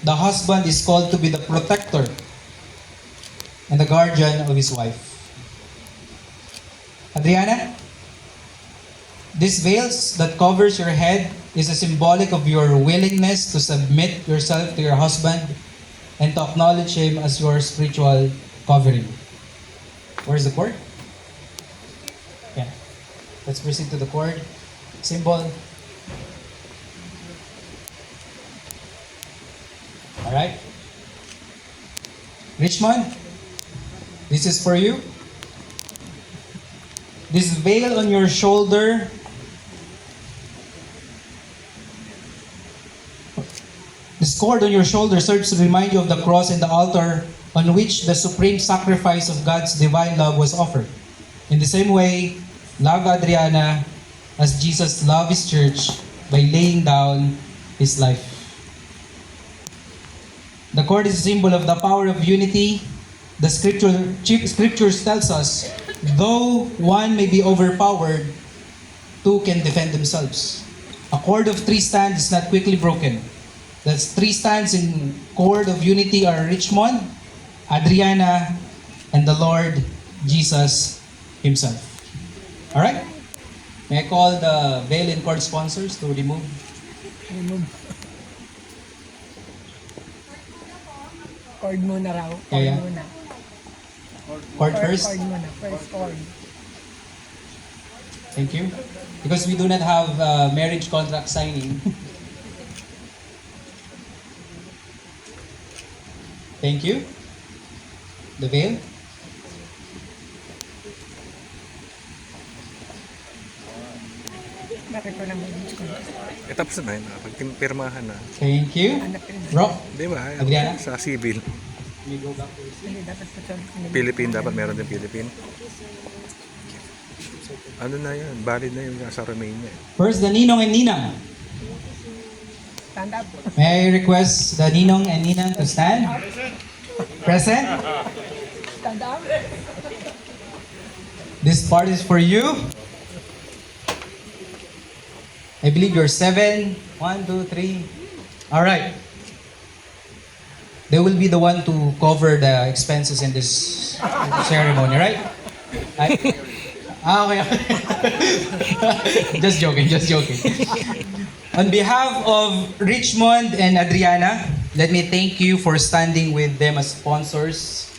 the husband is called to be the protector and the guardian of his wife. Adriana, this veils that covers your head is a symbolic of your willingness to submit yourself to your husband and to acknowledge him as your spiritual covering. Where's the cord? Yeah. Let's proceed to the cord. Symbol. Alright. Richmond, this is for you. This veil on your shoulder This cord on your shoulder serves to remind you of the cross and the altar on which the supreme sacrifice of God's divine love was offered. In the same way, love Adriana as Jesus loved His church by laying down His life. The cord is a symbol of the power of unity. The scriptures tells us, though one may be overpowered, two can defend themselves. A cord of three strands is not quickly broken. The three strands in cord of unity are Richmond, Adriana, and the Lord Jesus Himself. Alright? May I call the veil and cord sponsors to remove? Cord muna raw. Cord Yeah. muna. Cord first? Cord muna. First cord. Thank you. Because we do not have marriage contract signing. Thank you. The veil. Bakit ko naman dito? Tapos na yun. Pag pirmahan na. Thank you. Rock. Di ba? Adriana? Sa civil. Hindi dapat pa siya. Philippine, dapat meron din Philippine. Ano na yan? Valid na yung sa Romania. First, the Ninong and Ninang. Stand up. May I request the Ninong and Ninang to stand? Present? Stand up. This part is for you. I believe you're 7. 1, 2, 3. Alright. They will be the one to cover the expenses in this ceremony, right? Okay. Just joking. On behalf of Richmond and Adriana, let me thank you for standing with them as sponsors.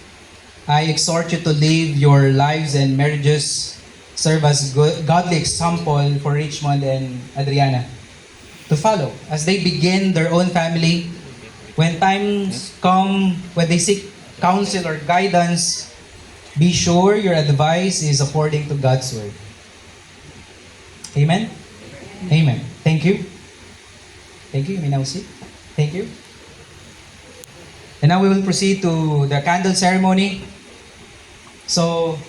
I exhort you to live your lives and marriages serve as godly example for Richmond and Adriana to follow as they begin their own family. When times come, when they seek counsel or guidance, be sure your advice is according to God's word. Amen? Amen. Thank you. Thank you. You may now sit. Thank you. And now we will proceed to the candle ceremony. So,